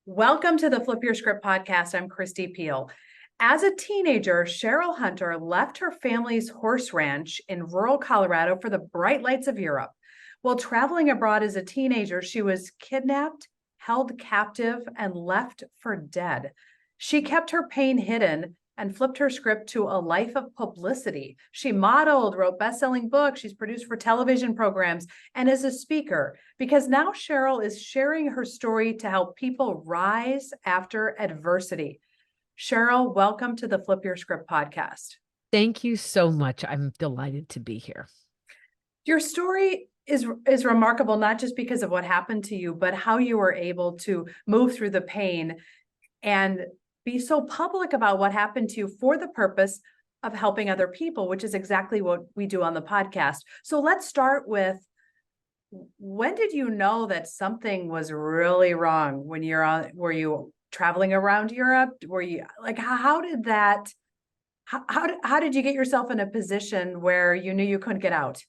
Welcome to the Flip Your Script podcast. I'm Kristi Piehl. As a teenager, Cheryl Hunter left her family's horse ranch in rural Colorado for the bright lights of Europe. While traveling abroad as a teenager, she was kidnapped, held captive, and left for dead. She kept her pain hidden and flipped her script to a life of publicity. She modeled, wrote best-selling books, she's produced for television programs, and is a speaker, because now Cheryl is sharing her story to help people rise after adversity. Cheryl, welcome to the Flip Your Script podcast. Thank you so much. I'm delighted to be here. Your story is remarkable, not just because of what happened to you, but how you were able to move through the pain and be so public about what happened to you for the purpose of helping other people, which is exactly what we do on the podcast. So let's start with, when did you know that something was really wrong when were you traveling around Europe? Were you like, how did you get yourself in a position where you knew you couldn't get out?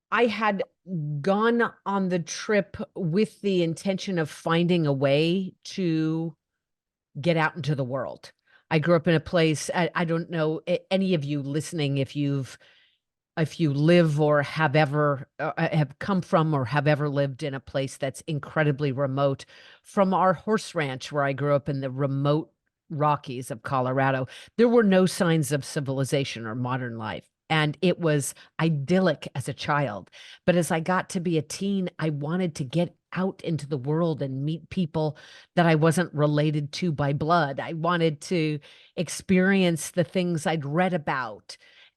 I had gone on the trip with the intention of finding a way to get out into the world. I grew up in a place, I don't know any of you listening, if you live or have ever have come from or have ever lived in a place that's incredibly remote from our horse ranch where I grew up in the remote Rockies of Colorado. There were no signs of civilization or modern life. And it was idyllic as a child. But as I got to be a teen, I wanted to get out into the world and meet people that I wasn't related to by blood. I wanted to experience the things I'd read about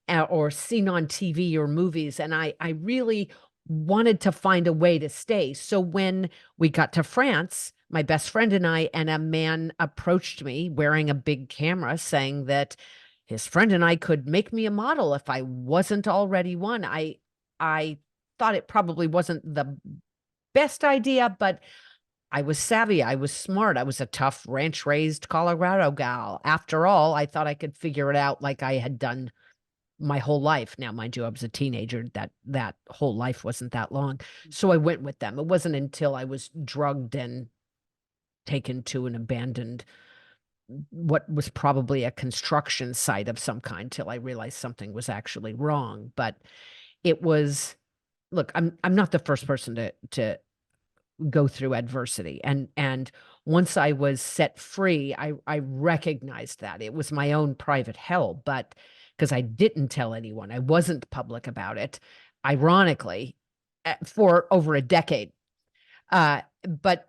or seen on TV or movies. And I really wanted to find a way to stay. So when we got to France, my best friend and I, and a man approached me wearing a big camera saying that his friend and I could make me a model if I wasn't already one. I thought it probably wasn't the best idea, but I was savvy. I was smart. I was a tough ranch-raised Colorado gal. After all, I thought I could figure it out like I had done my whole life. Now, mind you, I was a teenager. That whole life wasn't that long. So I went with them. It wasn't until I was drugged and taken to an abandoned, what was probably a construction site of some kind, till I realized something was actually wrong. But it was, look, I'm not the first person to go through adversity. And once I was set free, I recognized that it was my own private hell, but because I didn't tell anyone, I wasn't public about it, ironically, for over a decade. But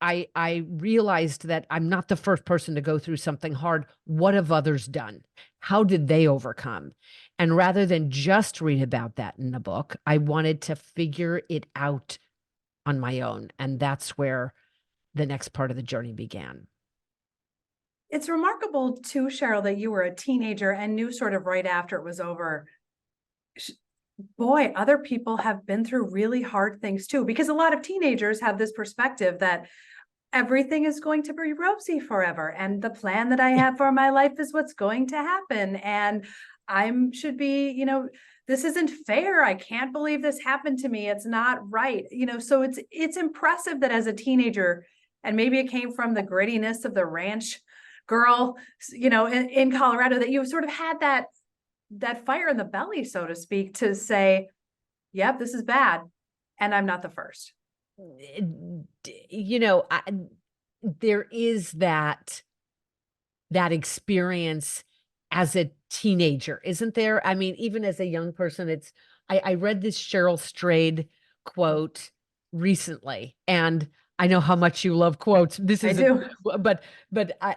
I realized that I'm not the first person to go through something hard. What have others done? How did they overcome? And rather than just read about that in a book, I wanted to figure it out on my own. And that's where the next part of the journey began. It's remarkable too, Cheryl, that you were a teenager and knew sort of right after it was over. Boy, other people have been through really hard things too, because a lot of teenagers have this perspective that everything is going to be rosy forever. And the plan that I have for my life is what's going to happen. And should be, this isn't fair. I can't believe this happened to me. It's not right. So it's impressive that as a teenager, and maybe it came from the grittiness of the ranch girl, in Colorado, that you sort of had that fire in the belly, so to speak, to say, yep, this is bad. And I'm not the first. There is that experience as a teenager, isn't there? I mean, even as a young person, I read this Cheryl Strayed quote recently, and I know how much you love quotes. This is, but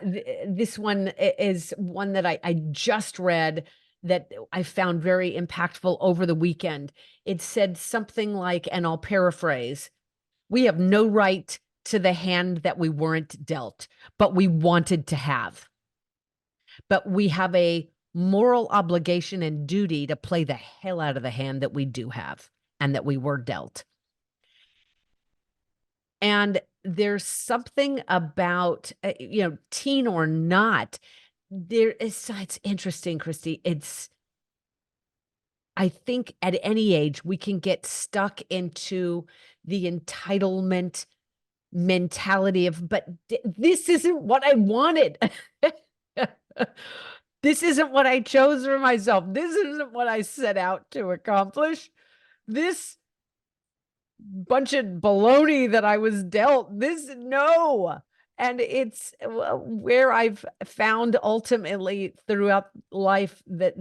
this one is one that I just read that I found very impactful over the weekend. It said something like, and I'll paraphrase, "We have no right to the hand that we weren't dealt, but we wanted to have. But we have a moral obligation and duty to play the hell out of the hand that we do have and that we were dealt." And there's something about, teen or not, it's interesting, Kristi. I think at any age, we can get stuck into the entitlement mentality of, but this isn't what I wanted. This isn't what I chose for myself. This isn't what I set out to accomplish. This bunch of baloney that I was dealt, no. And it's where I've found ultimately throughout life that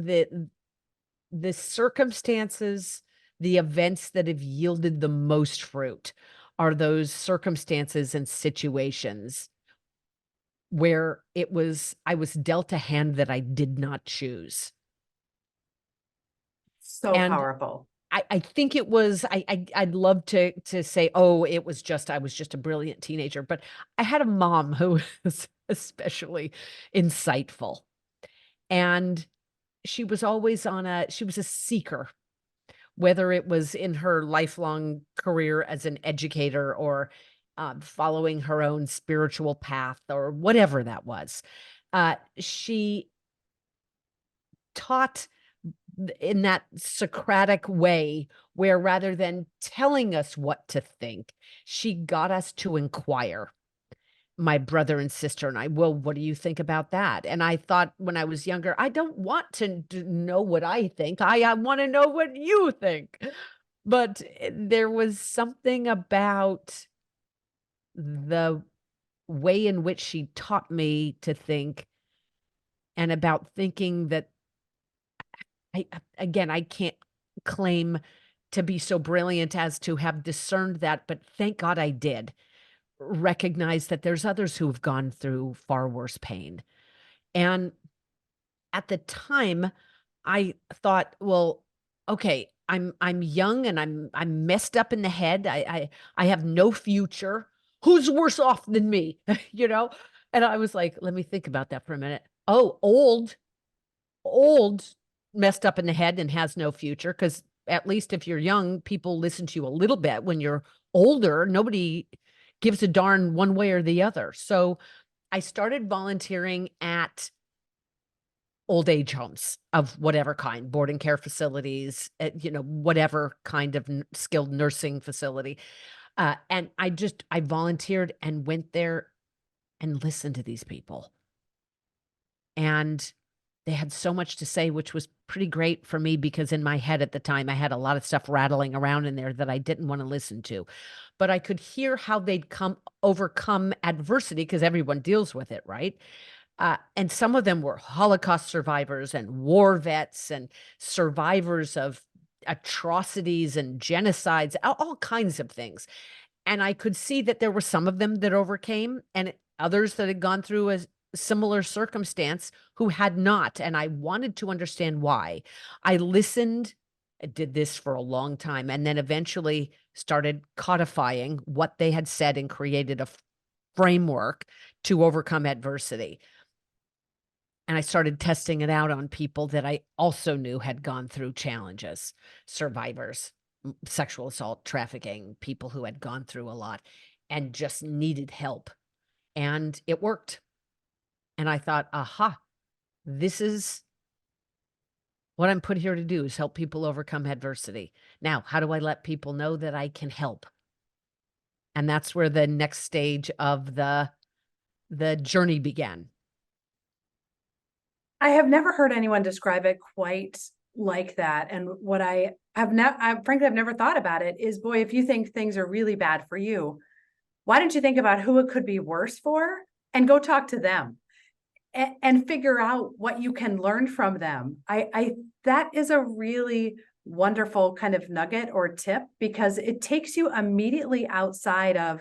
the circumstances, the events that have yielded the most fruit are those circumstances and situations where I was dealt a hand that I did not choose. So And powerful. I think it was I'd love to say, "Oh, it was just I was just a brilliant teenager," but I had a mom who was especially insightful, and she was a seeker, whether it was in her lifelong career as an educator or, following her own spiritual path or whatever that was. She taught in that Socratic way where rather than telling us what to think, she got us to inquire. My brother and sister and I, "Well, what do you think about that?" And I thought when I was younger, "I don't want to know what I think. I want to know what you think." But there was something about the way in which she taught me to think and about thinking that again, I can't claim to be so brilliant as to have discerned that, but thank God I did recognize that there's others who have gone through far worse pain. And at the time, I thought, well, okay, I'm young and I'm messed up in the head. I have no future. Who's worse off than me? You know? And I was like, let me think about that for a minute. Oh, old, messed up in the head and has no future. Because at least if you're young, people listen to you a little bit. When you're older, nobody gives a darn one way or the other. So I started volunteering at old age homes of whatever kind, boarding care facilities, whatever kind of skilled nursing facility. And I volunteered and went there and listened to these people. And they had so much to say, which was pretty great for me because in my head at the time, I had a lot of stuff rattling around in there that I didn't want to listen to. But I could hear how they'd overcome adversity because everyone deals with it, right? And some of them were Holocaust survivors and war vets and survivors of atrocities and genocides, all kinds of things. And I could see that there were some of them that overcame and others that had gone through a similar circumstance who had not. And I wanted to understand why. I listened, I did this for a long time, and then eventually started codifying what they had said and created a framework to overcome adversity. And I started testing it out on people that I also knew had gone through challenges, survivors, sexual assault, trafficking, people who had gone through a lot and just needed help. And it worked. And I thought, aha, this is what I'm put here to do is help people overcome adversity. Now, how do I let people know that I can help? And that's where the next stage of the journey began. I have never heard anyone describe it quite like that. And what frankly, I've never thought about it is, boy, if you think things are really bad for you, why don't you think about who it could be worse for and go talk to them and figure out what you can learn from them? That is a really wonderful kind of nugget or tip because it takes you immediately outside of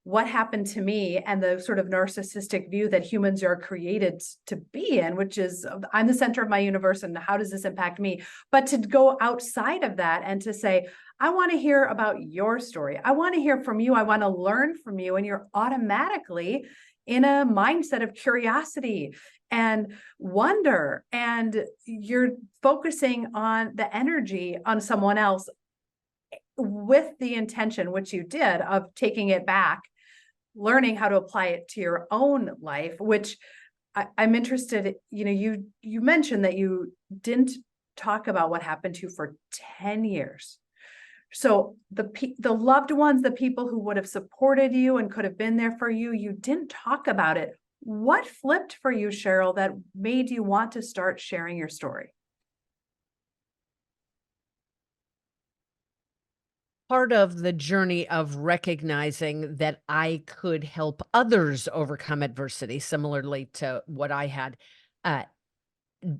what happened to me and the sort of narcissistic view that humans are created to be in, which is I'm the center of my universe and how does this impact me? But to go outside of that and to say, I want to hear about your story. I want to hear from you. I want to learn from you. And you're automatically in a mindset of curiosity and wonder. And you're focusing on the energy on someone else with the intention, which you did, of taking it back, learning how to apply it to your own life, which I'm interested, you mentioned that you didn't talk about what happened to you for 10 years. So the loved ones, the people who would have supported you and could have been there for you, you didn't talk about it. What flipped for you, Cheryl, that made you want to start sharing your story? Part of the journey of recognizing that I could help others overcome adversity, similarly to uh,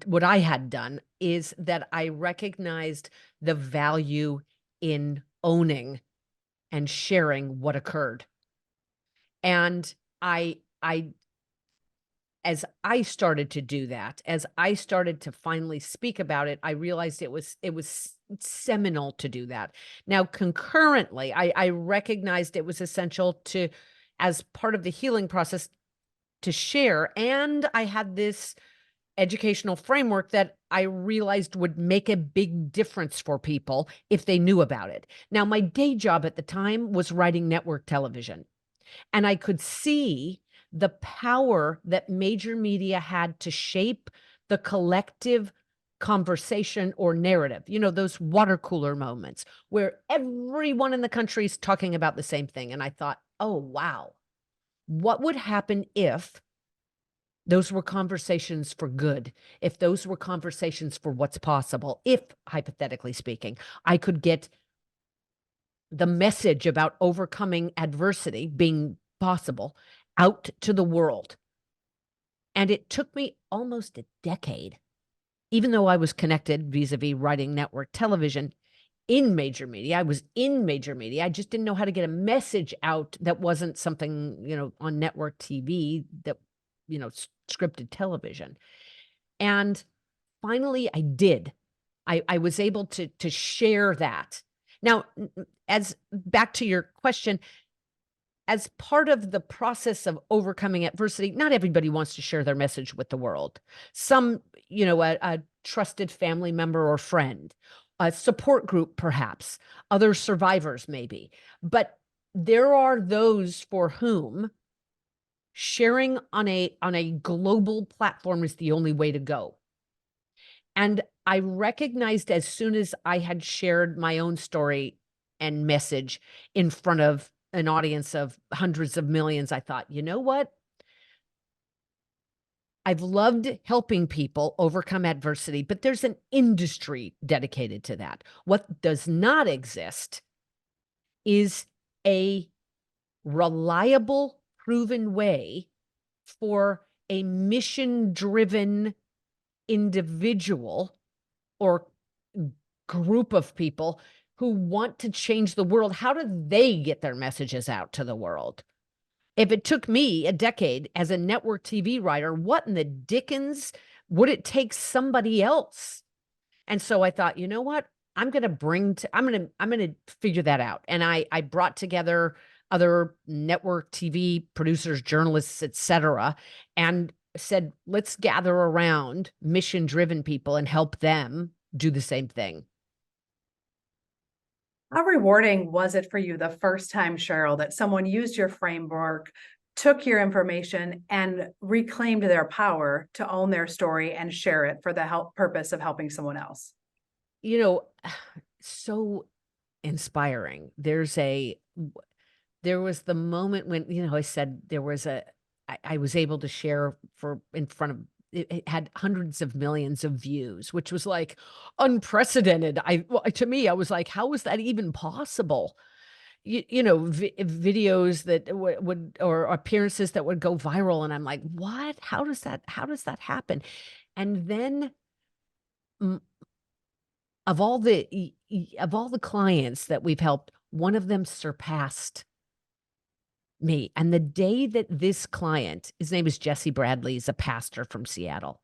what I had done, is that I recognized the value in owning and sharing what occurred. And I as I started to do that, as I started to finally speak about it, I realized it was seminal to do that. Now, concurrently, I recognized it was essential to, as part of the healing process, to share. And I had this educational framework that I realized would make a big difference for people if they knew about it. Now, my day job at the time was writing network television. And I could see the power that major media had to shape the collective conversation or narrative. You know, those water cooler moments where everyone in the country is talking about the same thing. And I thought, oh, wow, what would happen if those were conversations for good? If those were conversations for what's possible, if, hypothetically speaking, I could get the message about overcoming adversity being possible out to the world. And it took me almost a decade, even though I was connected vis-a-vis writing network television in major media. I was in major media. I just didn't know how to get a message out that wasn't something, on network TV, that, scripted television. And finally I did. I was able to share that. Now, as back to your question, as part of the process of overcoming adversity, not everybody wants to share their message with the world. Some, a trusted family member or friend, a support group, perhaps, other survivors, maybe. But there are those for whom sharing on a global platform is the only way to go. And I recognized as soon as I had shared my own story and message in front of an audience of hundreds of millions, I thought, you know what? I've loved helping people overcome adversity, but there's an industry dedicated to that. What does not exist is a reliable, proven way for a mission-driven individual or group of people who want to change the world. How do they get their messages out to the world? If it took me a decade as a network TV writer, what in the dickens would it take somebody else? And so I thought, you know what? I'm going to figure that out. And I brought together other network TV producers, journalists, etc., and said, let's gather around mission-driven people and help them do the same thing. How rewarding was it for you the first time, Cheryl, that someone used your framework, took your information, and reclaimed their power to own their story and share it for the purpose of helping someone else? So inspiring. There was the moment when, I said I was able to share in front of, it had hundreds of millions of views, which was like unprecedented. To me, I was like, how is that even possible? Videos that would, or appearances that would go viral. And I'm like, what? How does that happen? And then of all the clients that we've helped, one of them surpassed me. And the day that this client, his name is Jesse Bradley, he's a pastor from Seattle,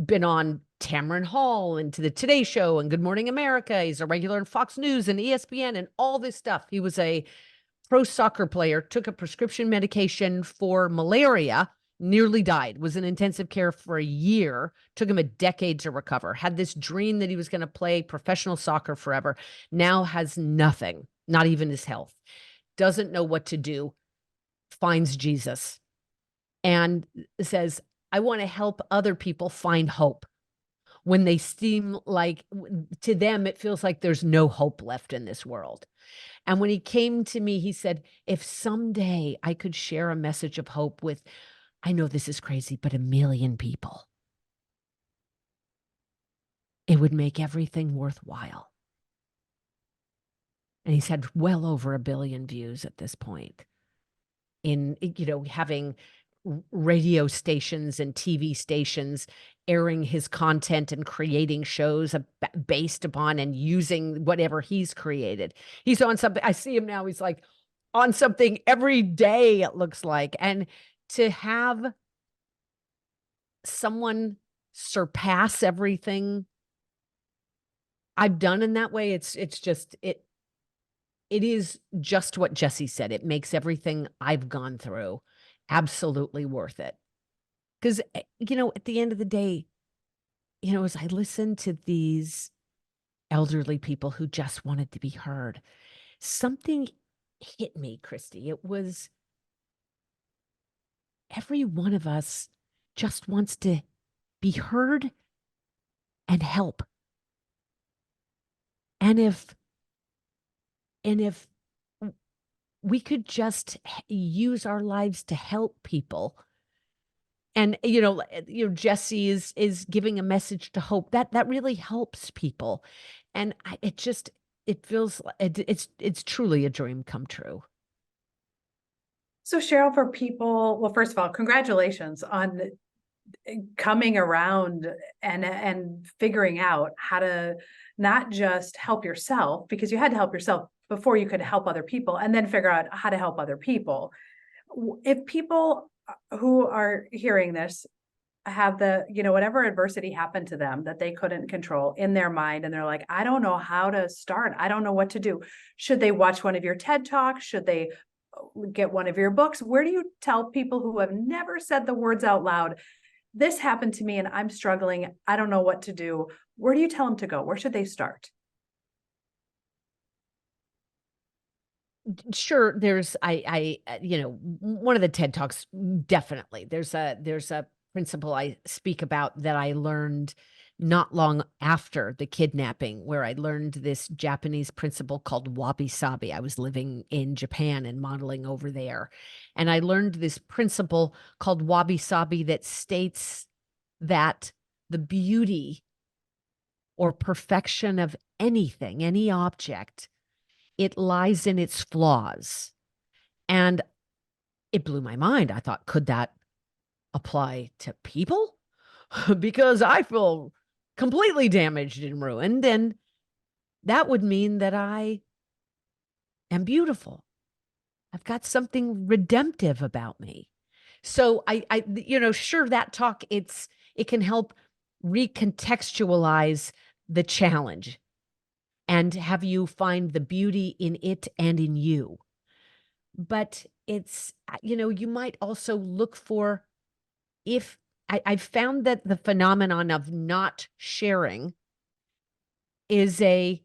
been on Tamron Hall and to the Today Show and Good Morning America. He's a regular on Fox News and ESPN and all this stuff. He was a pro soccer player, took a prescription medication for malaria, nearly died, was in intensive care for a year, took him a decade to recover, had this dream that he was going to play professional soccer forever, now has nothing, not even his health, doesn't know what to do, finds Jesus and says, I want to help other people find hope. when they seem like, to them, it feels like there's no hope left in this world. And when he came to me, he said, if someday I could share a message of hope with, I know this is crazy, but 1,000,000 people, it would make everything worthwhile. And he's had well over 1 billion views at this point in, having radio stations and TV stations airing his content and creating shows based upon and using whatever he's created. He's on something. I see him now. He's like on something every day, it looks like. And to have someone surpass everything I've done in that way, it is just what Jesse said. It makes everything I've gone through absolutely worth it. Because, at the end of the day, as I listened to these elderly people who just wanted to be heard, something hit me, Kristi. It was every one of us just wants to be heard and help. And if we could just use our lives to help people, and Jesse is giving a message to hope, that really helps people, and it feels it's truly a dream come true. So Cheryl, for people, well, first of all, congratulations on coming around and figuring out how to not just help yourself, because you had to help yourself before you could help other people, and then figure out how to help other people. If people who are hearing this have whatever adversity happened to them that they couldn't control in their mind, and they're like, I don't know how to start, I don't know what to do. Should they watch one of your TED Talks? Should they get one of your books? Where do you tell people who have never said the words out loud, this happened to me and I'm struggling, I don't know what to do? Where do you tell them to go? Where should they start? Sure. There's, one of the TED Talks, definitely. There's a principle I speak about that I learned not long after the kidnapping, where I learned this Japanese principle called wabi-sabi. I was living in Japan and modeling over there. And I learned this principle called wabi-sabi that states that the beauty or perfection of anything, any object, it lies in its flaws. And it blew my mind. I thought, could that apply to people? Because I feel completely damaged and ruined. And that would mean that I am beautiful. I've got something redemptive about me. So sure, that talk, it can help recontextualize the challenge and have you find the beauty in it and in you. But it's, you might also look for, if I've found that the phenomenon of not sharing is a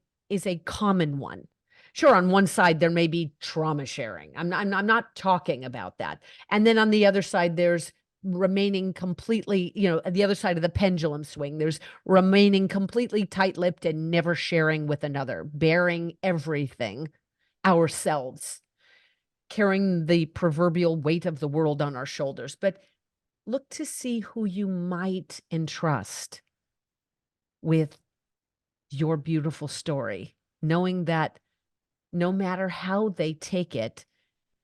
common one. Sure, on one side there may be trauma sharing. I'm not talking about that. And then on the other side, there's remaining completely, the other side of the pendulum swing. There's remaining completely tight-lipped and never sharing with another, bearing everything ourselves, carrying the proverbial weight of the world on our shoulders. But look to see who you might entrust with your beautiful story, knowing that no matter how they take it,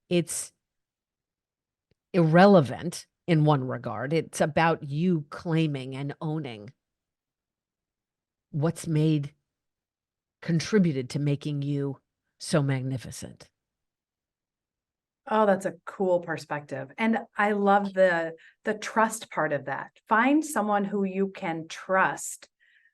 it's irrelevant in one regard. It's about you claiming and owning what's contributed to making you so magnificent. Oh, that's a cool perspective. And I love the trust part of that. Find someone who you can trust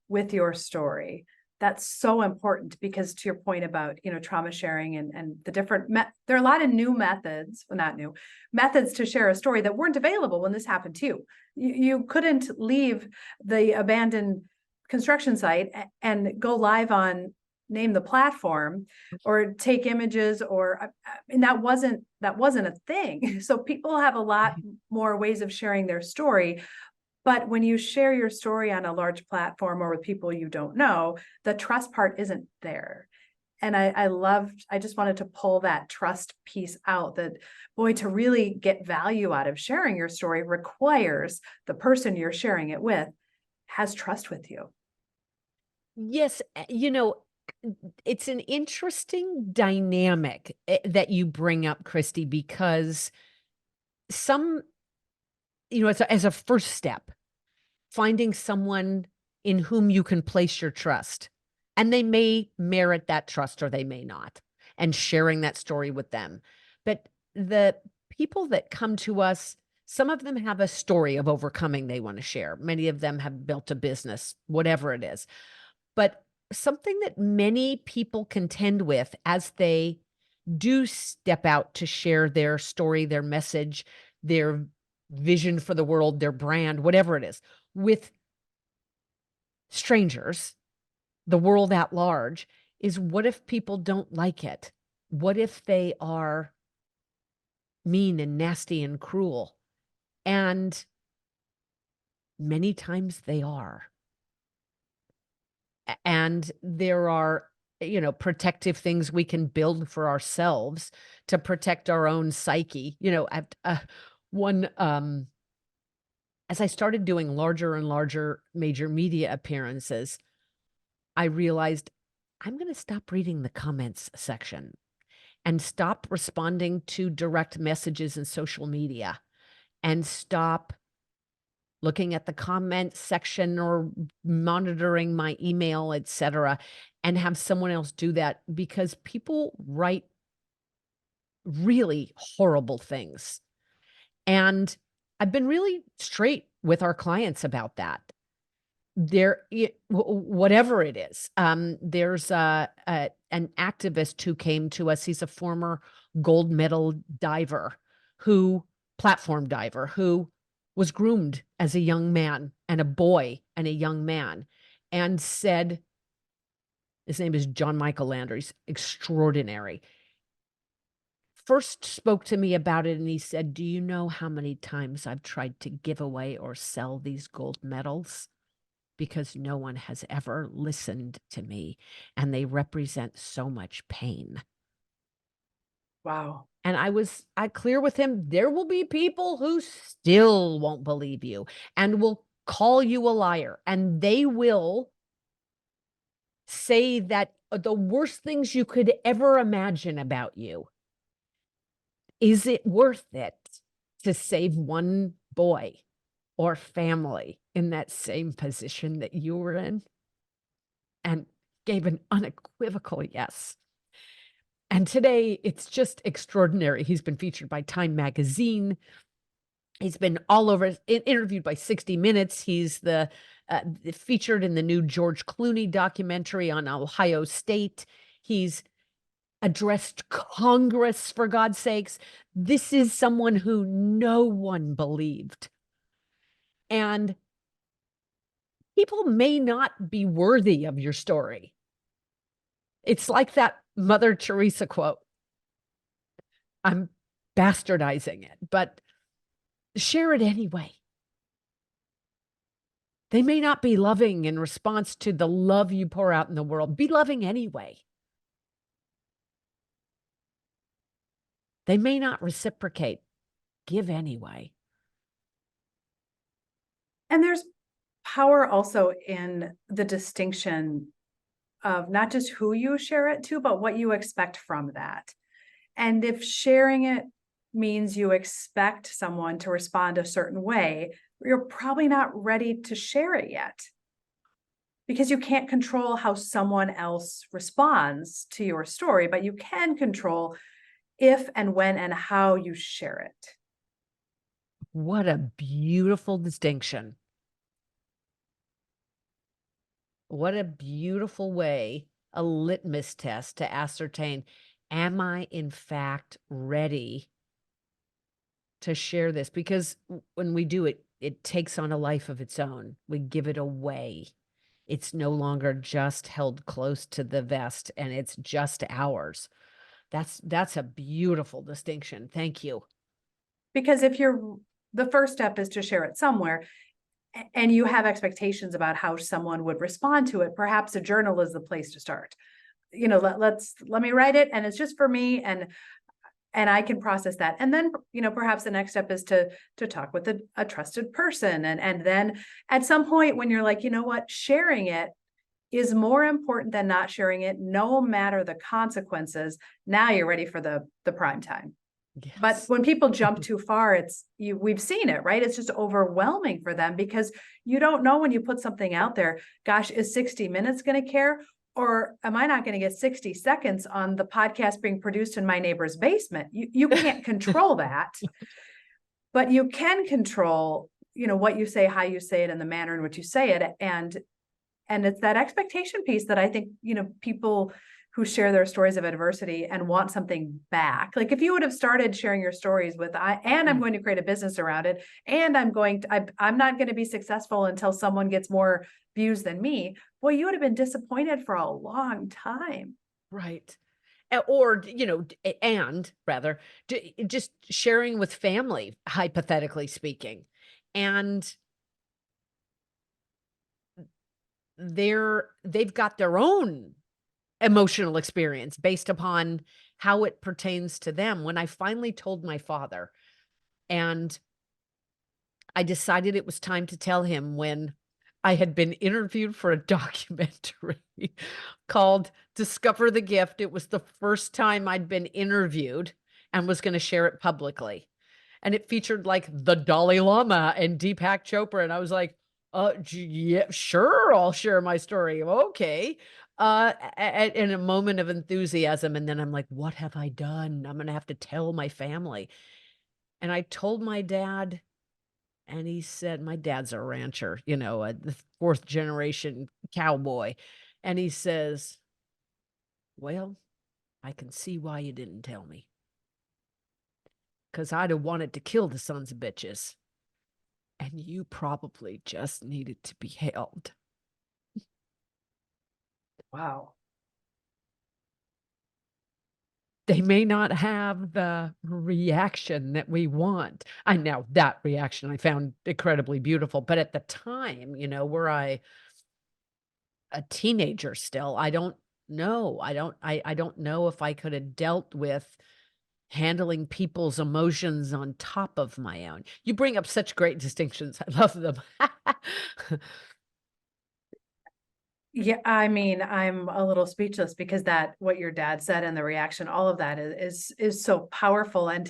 with your story. That's so important, because to your point about, trauma sharing and the different, there are a lot of new methods, well, not new methods to share a story that weren't available when this happened to you. You couldn't leave the abandoned construction site and go live on name the platform or take images, and that wasn't a thing. So people have a lot more ways of sharing their story. But when you share your story on a large platform or with people you don't know, the trust part isn't there. And I just wanted to pull that trust piece out, that, boy, to really get value out of sharing your story requires the person you're sharing it with has trust with you. Yes, it's an interesting dynamic that you bring up, Kristi, because some, as a first step, finding someone in whom you can place your trust, and they may merit that trust or they may not, and sharing that story with them. But the people that come to us, some of them have a story of overcoming they want to share. Many of them have built a business, whatever it is. But something that many people contend with as they do step out to share their story, their message, their vision for the world, their brand, whatever it is, with strangers, the world at large, is what if people don't like it? What if they are mean and nasty and cruel? And many times they are. And there are, protective things we can build for ourselves to protect our own psyche. As I started doing larger and larger major media appearances, I realized I'm going to stop reading the comments section and stop responding to direct messages in social media and stop looking at the comment section or monitoring my email, etc., and have someone else do that, because people write really horrible things. And I've been really straight with our clients about that. Whatever it is, there's an activist who came to us. He's a former gold medal platform diver, who was groomed as a young man and a boy and a young man, and said, his name is John Michael Lander. He's extraordinary. First spoke to me about it, and he said, "Do you know how many times I've tried to give away or sell these gold medals? Because no one has ever listened to me, and they represent so much pain." Wow. And I clear with him, there will be people who still won't believe you and will call you a liar, and they will say that the worst things you could ever imagine about you. Is it worth it to save one boy or family in that same position that you were in? And gave an unequivocal yes. And today, it's just extraordinary. He's been featured by Time Magazine. He's been all over, interviewed by 60 Minutes. He's featured in the new George Clooney documentary on Ohio State. He's addressed Congress, for God's sakes. This is someone who no one believed. And people may not be worthy of your story. It's like that Mother Teresa quote. I'm bastardizing it, but share it anyway. They may not be loving in response to the love you pour out in the world. Be loving anyway. They may not reciprocate. Give anyway. And there's power also in the distinction of not just who you share it to, but what you expect from that. And if sharing it means you expect someone to respond a certain way, you're probably not ready to share it yet, because you can't control how someone else responds to your story, but you can control if and when and how you share it. What a beautiful distinction. What a beautiful way, a litmus test to ascertain, am I in fact ready to share this? Because when we do it, it takes on a life of its own. We give it away. It's no longer just held close to the vest and it's just ours. That's a beautiful distinction. Thank you. Because if the first step is to share it somewhere, and you have expectations about how someone would respond to it, perhaps a journal is the place to start. Let me write it, and it's just for me, and I can process that. And then, perhaps the next step is to talk with a trusted person. And then at some point when you're like, you know what, sharing it is more important than not sharing it, no matter the consequences. Now you're ready for the prime time. Yes. But when people jump too far, we've seen it, right? It's just overwhelming for them because you don't know when you put something out there, gosh, is 60 Minutes going to care? Or am I not going to get 60 seconds on the podcast being produced in my neighbor's basement? You can't control that, but you can control, what you say, how you say it, and the manner in which you say it. And it's that expectation piece that I think, people who share their stories of adversity and want something back. Like if you would have started sharing your stories with, I'm going to create a business around it, and I'm not going to be successful until someone gets more views than me. Boy, you would have been disappointed for a long time. Right. Or, and rather just sharing with family, hypothetically speaking. And they've got their own emotional experience based upon how it pertains to them. When I finally told my father, and I decided it was time to tell him, when I had been interviewed for a documentary called Discover the Gift. It was the first time I'd been interviewed and was going to share it publicly. And it featured like the Dalai Lama and Deepak Chopra. And I was like, yeah, sure, I'll share my story. Okay. In a moment of enthusiasm. And then I'm like, what have I done? I'm going to have to tell my family. And I told my dad, and he said, my dad's a rancher, the fourth generation cowboy. And he says, well, I can see why you didn't tell me. Because I'd have wanted to kill the sons of bitches. And you probably just needed to be held. Wow. They may not have the reaction that we want. Now that reaction I found incredibly beautiful, but at the time, were I a teenager still, I don't know. I don't know if I could have dealt with handling people's emotions on top of my own. You bring up such great distinctions. I love them. Yeah, I mean, I'm a little speechless because what your dad said and the reaction, all of that is so powerful. And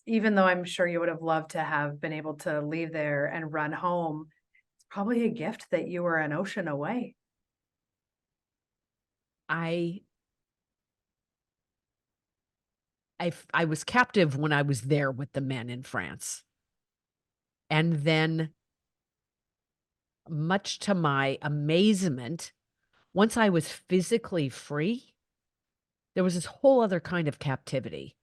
even though I'm sure you would have loved to have been able to leave there and run home, it's probably a gift that you were an ocean away. I was captive when I was there with the men in France. And then, much to my amazement, once I was physically free, there was this whole other kind of captivity.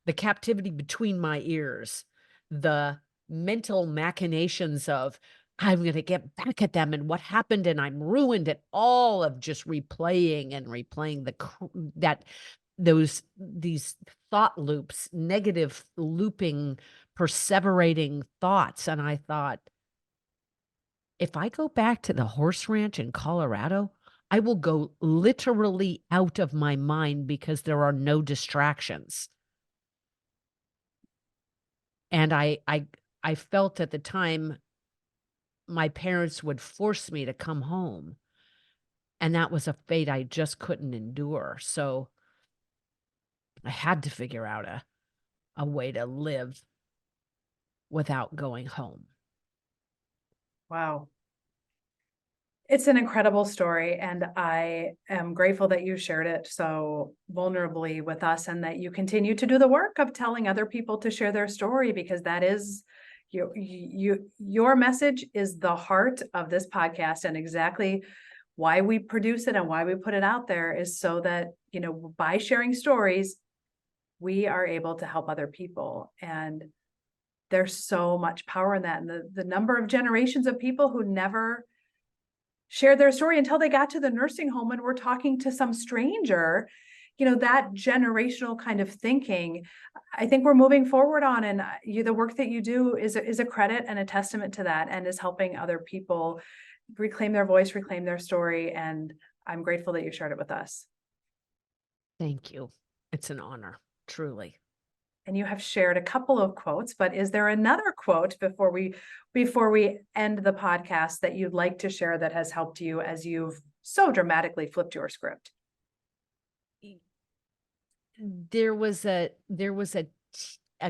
The captivity between my ears, the mental machinations of, I'm going to get back at them and what happened and I'm ruined, and all of just replaying and replaying these thought loops, negative looping, perseverating thoughts. And I thought, if I go back to the horse ranch in Colorado, I will go literally out of my mind because there are no distractions. And I felt at the time my parents would force me to come home. And that was a fate I just couldn't endure. So I had to figure out a way to live without going home. Wow. It's an incredible story, and I am grateful that you shared it so vulnerably with us, and that you continue to do the work of telling other people to share their story, because that is your message is the heart of this podcast, and exactly why we produce it and why we put it out there is so that, by sharing stories, we are able to help other people. And there's so much power in that. And the number of generations of people who never shared their story until they got to the nursing home and were talking to some stranger, that generational kind of thinking, I think we're moving forward on, and the work that you do is a credit and a testament to that, and is helping other people reclaim their voice, reclaim their story. And I'm grateful that you shared it with us. Thank you. It's an honor, truly. And you have shared a couple of quotes, but is there another quote before we end the podcast that you'd like to share that has helped you as you've so dramatically flipped your script? There was a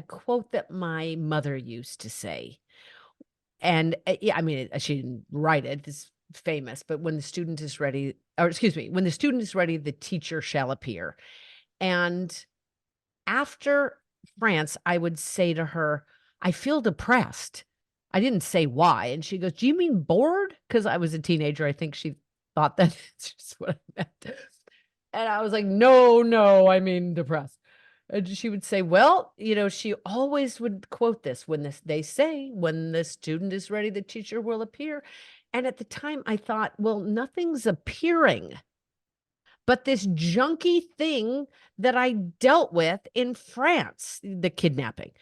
quote that my mother used to say. And yeah, I mean, she didn't write it. It's famous, but when the student is ready, or excuse me, when the student is ready, the teacher shall appear. And after France, I would say to her, I feel depressed. I didn't say why. And she goes, do you mean bored? Because I was a teenager. I think she thought that's just what I meant. And I was like, no, I mean depressed. And she would say, well, she always would quote this, they say, when the student is ready, the teacher will appear. And at the time I thought, well, nothing's appearing but this junky thing that I dealt with in France, the kidnapping.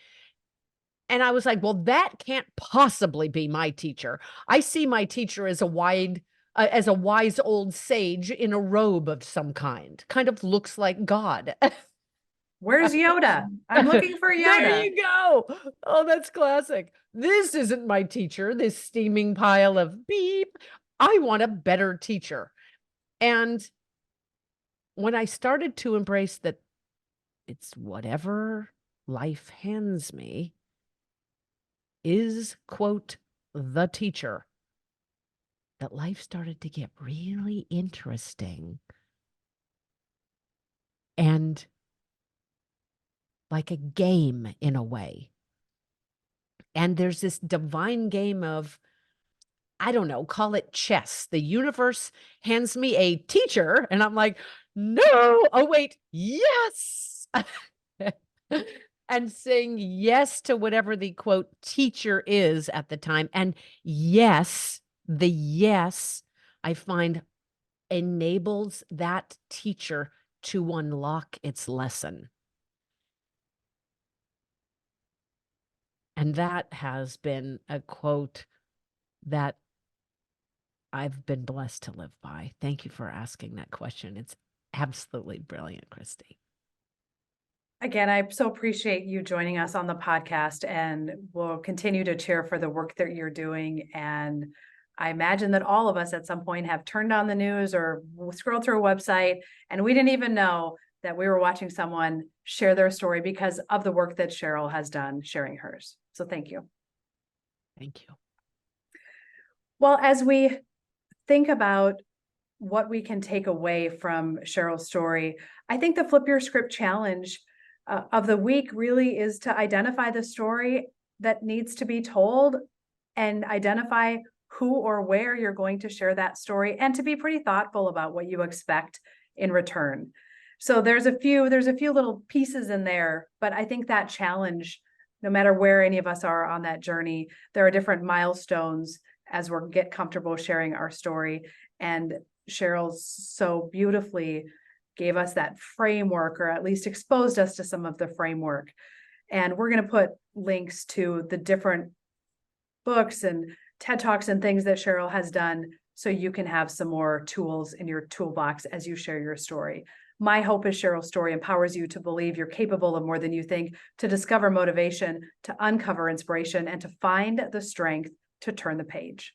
And I was like, well, that can't possibly be my teacher. I see my teacher as a wise old sage in a robe of some kind of looks like God. Where's Yoda? I'm looking for Yoda. There you go. Oh, that's classic. This isn't my teacher, this steaming pile of beep. I want a better teacher. And when I started to embrace that it's whatever life hands me is, quote, the teacher, that life started to get really interesting and like a game in a way. And there's this divine game of, I don't know, call it chess. The universe hands me a teacher and I'm like, no, oh wait, yes. And saying yes to whatever the quote teacher is at the time. And yes, the yes, I find enables that teacher to unlock its lesson. And that has been a quote that I've been blessed to live by. Thank you for asking that question. It's absolutely brilliant, Kristi. Again, I so appreciate you joining us on the podcast, and we'll continue to cheer for the work that you're doing. And I imagine that all of us at some point have turned on the news or scrolled through a website, and we didn't even know that we were watching someone share their story because of the work that Cheryl has done sharing hers. So thank you. Thank you. Well, as we think about what we can take away from Cheryl's story, I think the Flip Your Script Challenge of the week really is to identify the story that needs to be told and identify who or where you're going to share that story, and to be pretty thoughtful about what you expect in return. So there's a few little pieces in there, but I think that challenge, no matter where any of us are on that journey, there are different milestones as we get comfortable sharing our story. And Cheryl so beautifully gave us that framework, or at least exposed us to some of the framework. And we're going to put links to the different books and TED Talks and things that Cheryl has done, so you can have some more tools in your toolbox as you share your story. My hope is Cheryl's story empowers you to believe you're capable of more than you think, to discover motivation, to uncover inspiration, and to find the strength to turn the page.